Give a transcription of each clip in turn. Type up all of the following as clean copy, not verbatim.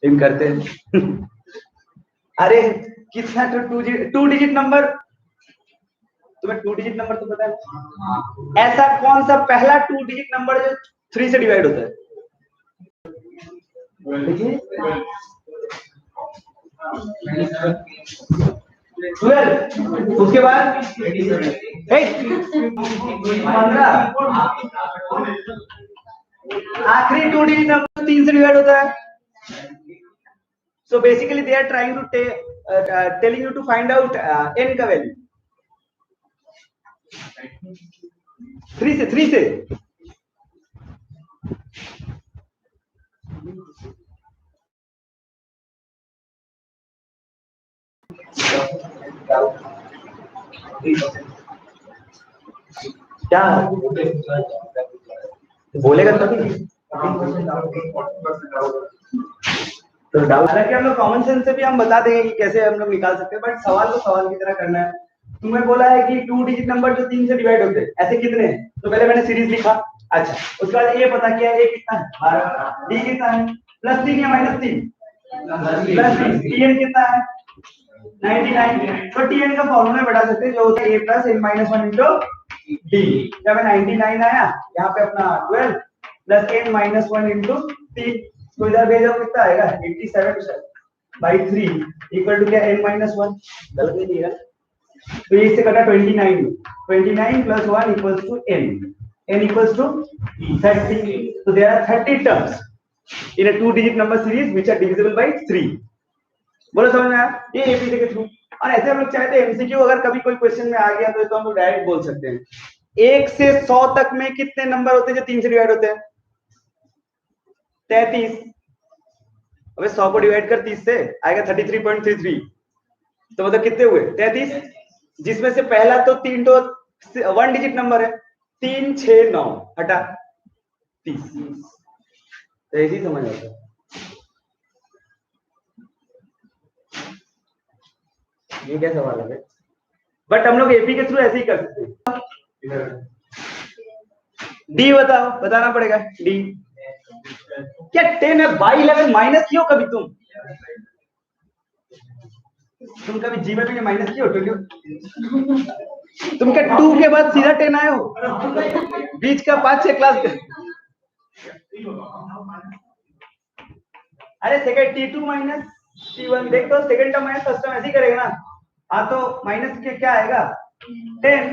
इन करते हैं। अरे कितना टू डिजिट नंबर, तुम्हें 2 डिजिट नंबर तो पता है? ऐसा कौन सा पहला 2 डिजिट नंबर जो 3 से डिवाइड होता है? देखिए 12, उसके बाद 15, आखिरी 2 डिजिट नंबर 3 से डिवाइड होता है। So basically they are trying to telling you to find out n का वैल्यू 3 से क्या बोलेगा तभी तो डाउट, हालांकि हम लोग कॉमन सेंस से भी हम बता देंगे कि कैसे हम लोग निकाल सकते हैं, बट सवाल को सवाल की तरह करना है। तुम्हें बोला है कि 2 डिजिट नंबर जो 3 से डिवाइड होते हैं ऐसे कितने हैं, तो पहले मैंने सीरीज लिखा। अच्छा, उसके बाद ये पता किया ए कितना है 12, डी कितना है +3 या -3 +3, टीएन कितना है 99। तो टीएन का फॉर्मूला में बढ़ा सकते हैं जो होता है a + n - 1 * d। जब 99 आया यहाँ पे अपना 12 + n - 1 * 3, तो इधर भेजो कितना आएगा 87/3 इक्वल टू क्या n - 1, गलत नहीं दिया तो ये इससे कटा 29 + 1 = n equals to 30। so there are 30 terms in a 2 digit number series which are divisible by 3। बोलो समझ में आया? ये एपीसी के थ्रू। और ऐसे हम लोग चाहते हैं एमसीक्यू अगर कभी कोई क्वेश्चन में आ गया तो हम लोग डायरेक्ट बोल सकते हैं 1 से 100 तक में कितने नंबर होते हैं जो 3 से डिवाइड होते हैं? 33। अबे 100 को डिवाइड कर 30 से आएगा 33.33, तो मतलब कितने हुए 33, जिसमें से पहला तो 3 तो 1 डिजिट नंबर है 3 6 9 हटा 30। तो ऐसे ही समझ आता है। ये क्या सवाल है? बट हम लोग एपी के थ्रू ऐसे ही कर सकते हैं। डी बताओ, बताना पड़ेगा डी क्या 10 है बाई 11 माइनस क्यों कभी तुम कभी जी में भी माइनस किए हो? तुम क्या 2 के बाद सीधा 10 आए हो? बीच का 5-6 क्लास अरे सेकंड T2 माइनस T1 देख तो second term minus first term ऐसे ही करेगा ना। हाँ तो माइनस के क्या आएगा 10।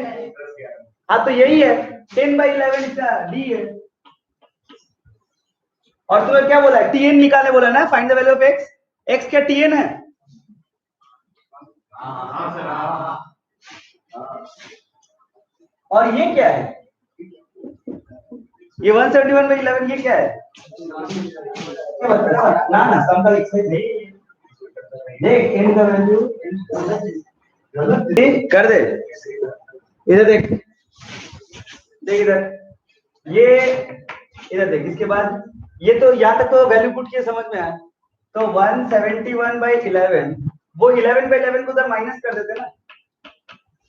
हाँ तो यही है 10/11 इसका डी है। और तुम्हें क्या बोला है Tn निकालने बोला ना, find the value of x। x क्या Tn है? और ये क्या है? ये 171/11 ये क्या है? ना ना सम x देख n का वैल्यू कर दे इधर देख देख इधर ये इधर देख। इसके बाद ये तो यहाँ तक तो वैल्यू पुट किए समझ में आया। तो 171/11 वो 11/11 को उधर माइनस कर देते ना।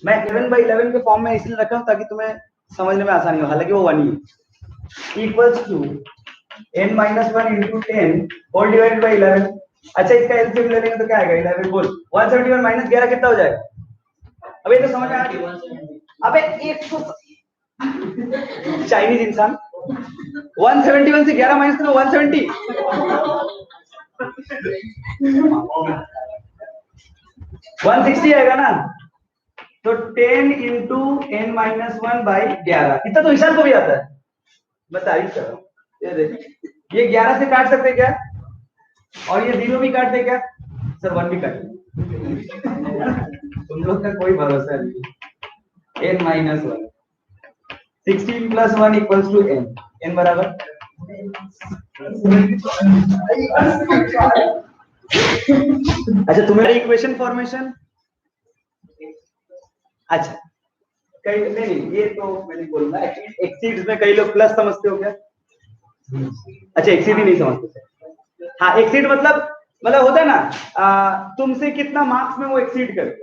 मैं 11/11 के फॉर्म में इसलिए रखा हूँ ताकि तुम्हें समझने में आसानी हो, हालांकि वो 1 ही equals to n - 1 * 10 whole divided by 11। अच्छा इसका एलसीएम ले लेंगे तो क्या आएगा 11 बोल 171 - 11 कितना हो जाएगा? अबे तो समझ में आ गया। अबे एक तो चाइनीज इंसान 171 से 11 माइनस करो 170 160 आएगा ना। तो 10 × n - 1/11 इतना तो विशाल को भी आता है। मैं तारीफ कर रहा हूँ। ये देख ये 11 से काट सकते क्या? और ये 0 भी काट दे क्या? सर 1 भी काट तुम लोग का कोई भरोसा नहीं। n - 1 16 + 1 = n। n बराबर अच्छा तुम्हारी इक्वेशन फॉर्मेशन अच्छा कई नहीं ये तो मैंने बोलना एक्चुअली एक्सीड्स में कई लोग प्लस समझते हो क्या? अच्छा एक्सीड ही नहीं समझते। हाँ एक्सीड मतलब होता है ना तुमसे कितना मार्क्स में वो एक्सीड करे।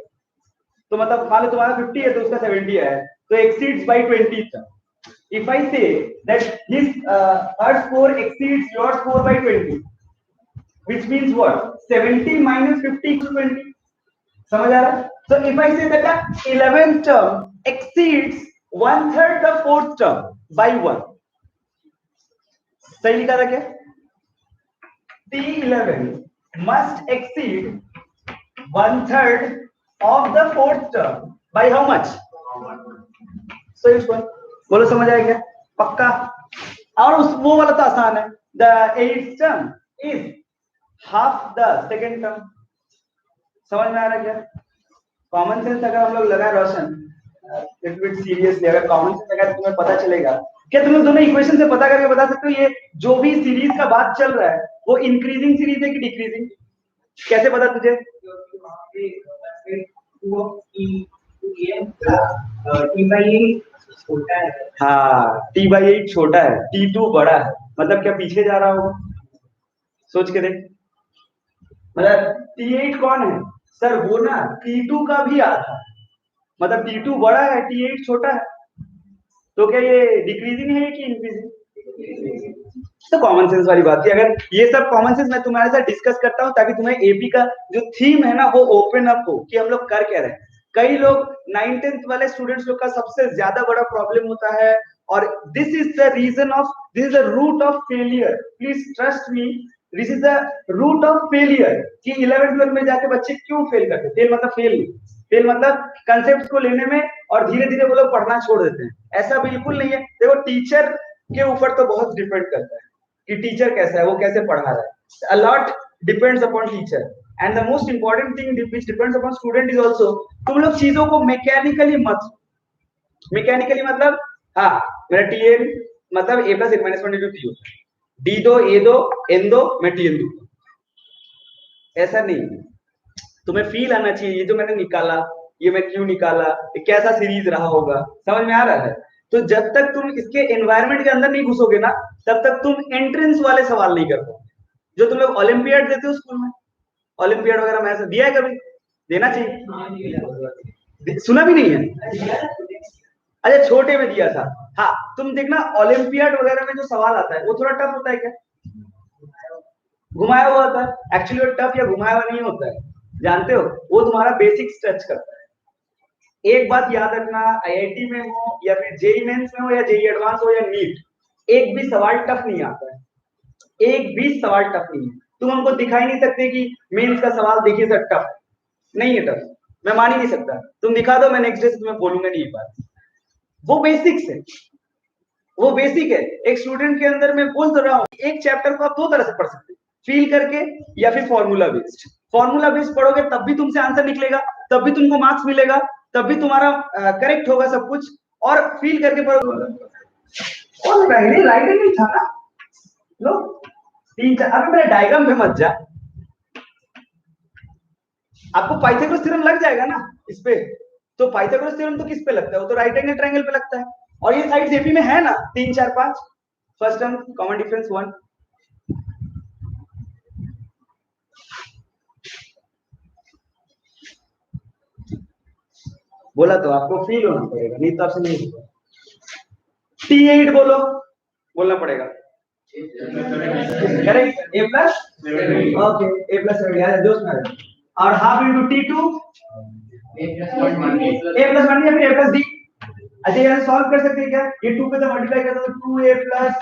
तो मतलब मान लो तुम्हारा 50 है तो उसका 70 है तो एक्सीड्स by 20 था। If I say that his her score exceeds your score by 20 which means what? 70 minus 50 equals 20. समझ आ रहा है? So if I say that the 11th term exceeds 1/3 the 4th term by 1, सही लिखा था क्या? T11 must exceed 1/3 of the 4th term by how much? So it's one. बोलो समझ आया क्या? पक्का? और उस वो वाला तो आसान है. The 8th term is half the second term. समझ में आ रहा है क्या? कॉमन सेंस अगर हम लोग लगाए रोशन, लिटिल बिट सीरियसली, अगर कॉमन सेंस अगर तुम्हें पता चलेगा, क्या तुम लोग दोनों इक्वेशन से पता करके बता सकते हो ये जो भी सीरीज का बात चल रहा है वो इंक्रीजिंग सीरीज है कि डिक्रीजिंग? कैसे पता तुझे? हाँ, T/8 छोटा है, T2 बड़ा है, मतलब क्या पीछे जा रहा होगा? सोच के देख. मतलब T8 कौन है सर? वो ना T2 का भी आधा, मतलब T2 बड़ा है, T8 छोटा है, तो क्या ये डिक्रीजिंग है कि इंक्रीजिंग? तो कॉमन सेंस वाली बात थी. अगर ये सब कॉमन सेंस मैं तुम्हारे साथ डिस्कस करता हूँ ताकि तुम्हें एपी का जो थीम है ना वो ओपन अप हो कि हम लोग कर क्या रहे हैं. कई लोग 9th 10th वाले स्टूडेंट्स लोग का सबसे ज्यादा बड़ा प्रॉब्लम होता है, और this is the reason of, this is the root of failure. Please trust me, this is the root of failure कि 11th 12th में जाके बच्चे क्यों फेल करते हैं. फेल मतलब फेल, फेल मतलब कंसेप्ट को लेने में और धीरे धीरे वो लोग पढ़ना छोड़ देते हैं. ऐसा बिल्कुल नहीं है. देखो टीचर के ऊपर तो बहुत डिपेंड करता है कि टीचर कैसा है, वो कैसे पढ़ा रहा है. a lot depends upon teacher, and the most important thing which depends upon student is also, तुम लोग चीजों को मैकेनिकली मत, मैकेनिकली मतलब हाँ मेरा टीएन मतलब a plus 1 minus 1 into t होता है, d दो a दो n दो मैं tn दूंगा, ऐसा नहीं. तुम्हें फील आना चाहिए ये जो मैंने निकाला ये मैं क्यों निकाला, ये कैसा सीरीज रहा होगा, समझ में आ रहा है. तो जब तक तुम इसके एनवायरनमेंट के अंदर नहीं घुसोगे ना तब तक तुम एंट्रेंस वाले सवाल नहीं कर पाओगे जो तुम लोग ओलंपियाड देते हो स्कूल में. ओलंपियाड वगैरह में ऐसा दिया है कभी? देना चाहिए. सुना भी नहीं है? अच्छा छोटे में दिया था. हाँ तुम देखना ओलंपियाड वगैरह में जो सवाल आता है वो थोड़ा टफ होता है क्या? घुमाया हुआ होता है. एक्चुअली वो टफ या घुमाया हुआ नहीं होता है, जानते हो, वो तुम्हारा बेसिक्स टच करता है. एक बात याद रखना, आईआईटी में हो या फिर जेईई मेंस में हो या जेईई एडवांस हो या नीट, एक भी सवाल टफ नहीं आता है, एक भी सवाल टफ नहीं है. तुम हमको दिखाई नहीं सकते कि मेंस का सवाल देखिए सर टफ नहीं है, टफ मैं मान ही नहीं सकता. तुम दिखा दो मैं नेक्स्ट डे से तुम्हें बोलूंगा नहीं ये बात. वो बेसिक्स है, वो बेसिक है. एक स्टूडेंट के अंदर मैं बोल तो रहा हूँ एक चैप्टर को आप दो तरह से पढ़ सकते हैं, फील करके या फिर फॉर्मूला बेस्ड. फॉर्मूला बेस्ड पढ़ोगे तब भी तुमसे आंसर निकलेगा, तब भी तुमको मार्क्स मिलेगा, तब भी तुम्हारा करेक्ट होगा सब कुछ. और फील करके पढ़ोगे और राइटिंग नहीं था ना लो 3-4. अभी मेरे डायग्राम में मत जा, आपको पाइथागोरस थ्योरम लग जाएगा ना इस पे. तो पाइथागोरस थ्योरम तो किस पे लगता है? वो तो राइट एंगल ट्रायंगल पे लगता है. और ये साइड एपी में है ना 3 4 5. First term common difference 1. बोला तो आपको फील होना पड़ेगा, नहीं तो आपसे नहीं होगा. T8 बोलो, बोलना पड़ेगा. Correct. a plus okay a plus यार दोस्त में. और half into T2 a plus 1 या फिर a प्लस d. अच्छा यार सॉल्व कर सकते हैं क्या? ये 2 पे तो मल्टीप्लाई कर दो, 2a plus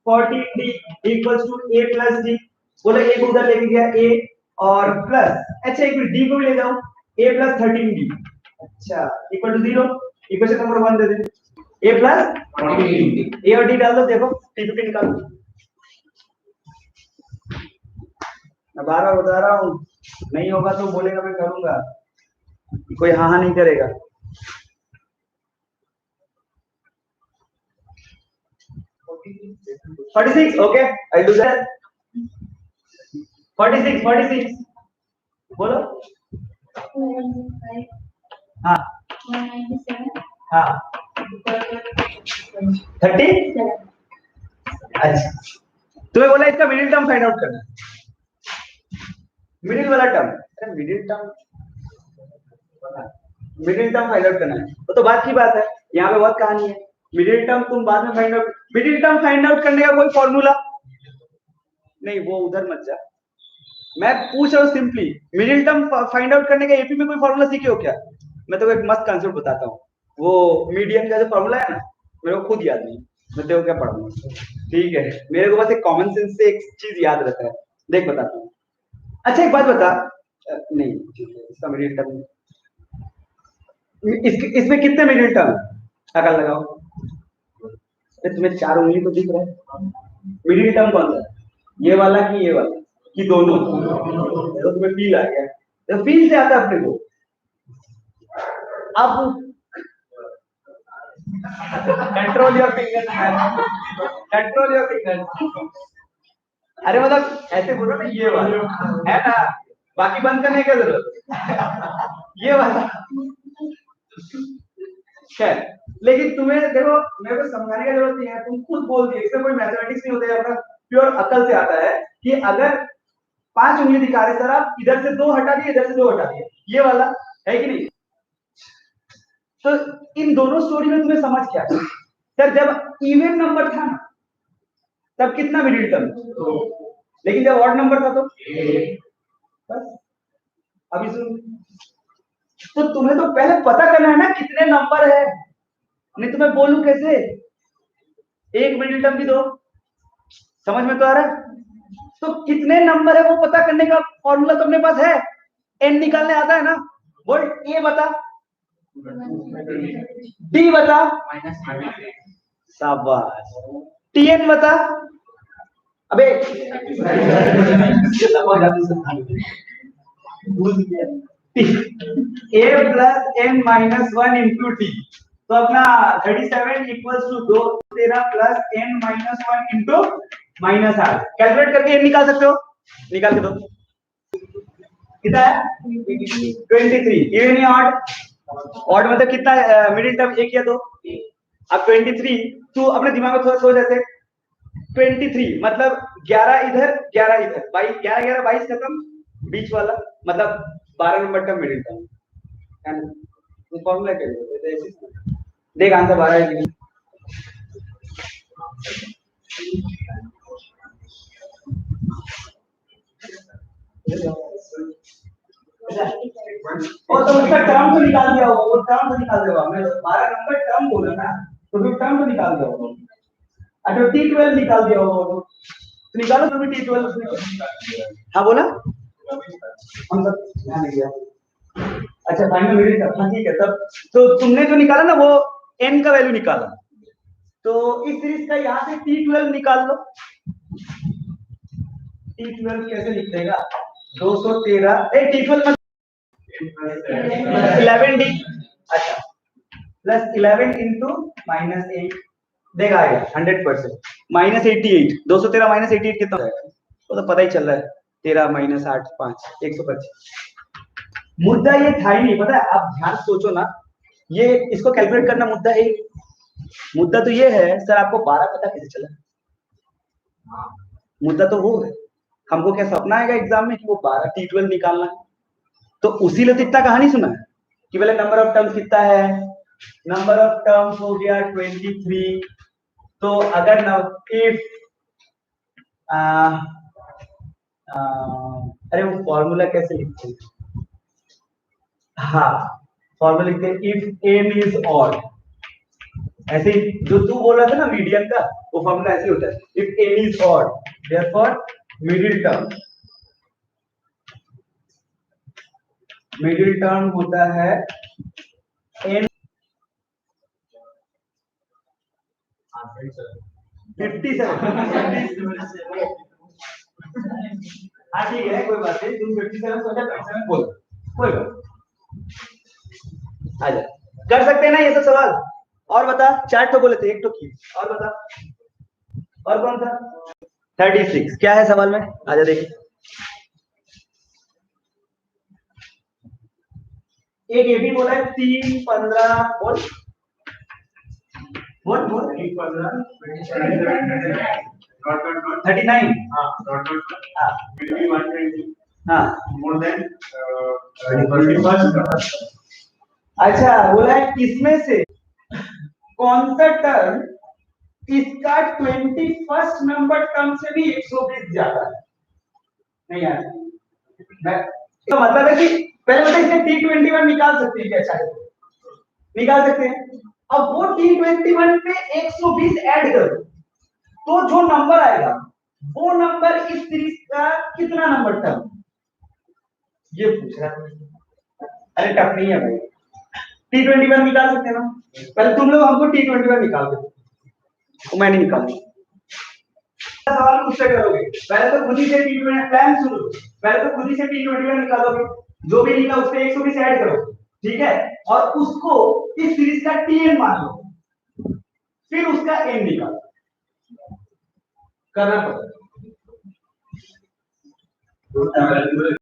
14d equals to a plus d. बोले a को उधर लेके गया a और प्लस, अच्छा एक मिनट d को भी ले जाओ, a प्लस 13d अच्छा इक्वल टू 0. इक्वेशन नंबर 1 दे दे. a प्लस 14d a और d डाल दो, देखो t15 निकालो. मैं बार बार बता रहा हूँ, नहीं होगा तो बोलेगा मैं करूंगा, कोई हाँ हाँ नहीं करेगा. $46 okay, I'll do that. 46 बोलो. हाँ हाँ 30. अच्छा तुम्हें बोला इसका मिडिल टर्म फाइंड आउट करना, मिडिल वाला टर्म. अरे मिडिल टर्म फाइंड आउट करना है वो तो बात की बात है, यहाँ पे बहुत कहानी है. मिडिल टर्म तुम बाद में find out, middle term find out करने का कोई फॉर्मूला नहीं, वो उधर मत जा. मैं पूछ रहा हूँ simply, middle term find out करने का एपी में कोई फॉर्मूला सीखे हो क्या? मैं तो एक मस्त कंसेप्ट बताता हूँ, वो मीडियन का जो फॉर्मूला है ना, मेरे को खुद याद नहीं, मैं तेरे को क्या पढ़ाऊंगा, ठीक है? मेरे को बस एक कॉमन सेंस से एक चीज याद रहता है, देख बताता हूँ। अच्छा एक बात बता, नहीं इसका मिडिल टर्म, इसमें कितने मिडिल टर्म, अकल लगाओ। तुम्हें 4 उंगली तो दिख रहा है, मिडिल टर्म कौन सा है? ये वाला कि ये वाला कि दोनों? तो तुम्हें फील आ गया, तो फील से आता है अपने को। अब control your fingers, control your fingers. अरे मतलब ऐसे बोलो ना, ये वाला है ना, बाकी बंद करने की जरूरत, ये वाला। खैर, लेकिन तुम्हें देखो, मेरे को समझाने की जरूरत नहीं है, तुम खुद बोल दिए, इसमें कोई मैथमेटिक्स नहीं होता है, अपना प्योर अकल से आता है कि अगर 5 उंगली दिखा रहे सर, आप इधर से 2 हटा दिए, इधर से 2 हटा दिए, ये वाला है कि नहीं? तो इन दोनों स्टोरी में तुम्हें समझ क्या है सर, जब इवन नंबर था ना तब कितना मिडिल टर्म, लेकिन जब ऑड नंबर था तो बस। अभी सुन, तो तुम्हें तो पहले पता करना है ना कितने नंबर है, नहीं तो मैं बोलूं कैसे? एक मिडिल टर्म भी दो, समझ में तो आ रहा है? तो कितने नंबर है वो पता करने का फॉर्मूला तो अपने पास है, एन निकालने आता है ना, बोल ए बता, डी बता, शाबाश, टीएन बता, अबे a plus n minus 1 into t, तो अपना 37 equals to 2 13 plus n minus 1 into minus 8, calculate करके एन निकाल सकते हो, निकाल के दो, कितना है 23, इवन या ऑड? ऑड मतलब कितना, मिडिल टर्म एक या दो? अब 23, तू अपने दिमाग में थोड़ा सोच ऐसे, 23 मतलब 11 इधर 11 इधर, 22 11 11 22 खत्म, बीच वाला मतलब 12 नंबर टर्म मिडिल टर्म, तो फॉर्मूला क्या है? देख आंसर 12 है। और तो उसका टर्म तो निकाल दिया होगा, वो टर्म तो निकाल दिया होगा, मैं 12 नंबर टर्म बोला ना, तो फिर टर्म तो निकाल दिया होगा, अच्छा T12 निकाल दिया होगा, तो निकालो तुम भी T12 उसमें। हाँ बोला, हम सब ध्यान नहीं दिया। अच्छा फाइनल मिडिल टर्म, हाँ ठीक है, तब तो तुमने जो निकाला ना वो n का वैल्यू निकाला, तो इस सीरीज का यहाँ से T12 निकाल लो। T12 कैसे लिखेगा? 213 T12 11D, अच्छा प्लस 11 इंटू माइनस 8, देखा आएगा 100%, माइनस 88, 213 माइनस 88 कितना हो जाएगा? वो तो पता ही चल रहा है, 13 माइनस 8 5 125। मुद्दा ये था ही नहीं, पता है, आप ध्यान सोचो ना, ये इसको कैलकुलेट करना मुद्दा है, मुद्दा तो ये है सर आपको 12 पता कैसे चला, मुद्दा तो वो है, हमको क्या सपना आएगा एग्जाम में कि वो 12 T12 निकालना है, तो उसी लिए इतना कहानी सुना है कि पहले नंबर ऑफ टर्म्स कितना है, नंबर ऑफ टर्म्स हो गया 23, तो अगर न इफ अरे वो फॉर्मूला कैसे लिखते हैं, हाँ फॉर्मूला लिखते हैं इफ एन इज ऑड, ऐसे ही जो तू बोल रहा था ना मीडियन का, वो फॉर्मूला ऐसे होता है if n is odd therefore middle term होता है एन 57। हाँ ठीक है कोई बात नहीं, तुम 57 सोचा 57 बोल, कोई बात आ जा, कर सकते हैं ना ये सब सवाल। और बता, 4 तो बोले थे, एक तो की, और बता, और कौन था? 36 क्या है सवाल में, आजा देखिए। एक ये भी बोला है 3 15 बोल बोल बोल 39, हाँ मोर देन 21। अच्छा बोला है इसमें से कौन सा टर्म इसका 21st नंबर टर्म से भी 120 ज्यादा है, नहीं यार इसका मतलब है कि पहले बताइए इसमें T21 निकाल सकते हैं क्या? चाहे निकाल सकते हैं। अब वो T21 पे 120 ऐड करो तो जो नंबर आएगा वो नंबर इस सीरीज का कितना नंबर टर्म, ये पूछ रहा है। अरे टफ नहीं है भाई, T21 निकाल सकते हैं ना? पहले तुम लोग हमको T21 निकाल दो, मैं नहीं निकालूंगा। सवाल मुझसे करोगे, पहले तो खुद ही से T21 प्लान सुनो, पहले तो खुद ही से T21 निकालोगे, जो भी निकला उस पे 120 ऐड करो, ठीक है, और उसको इस सीरीज का Tn मान लो, फिर उसका n निकालो, करना पड़ेगा।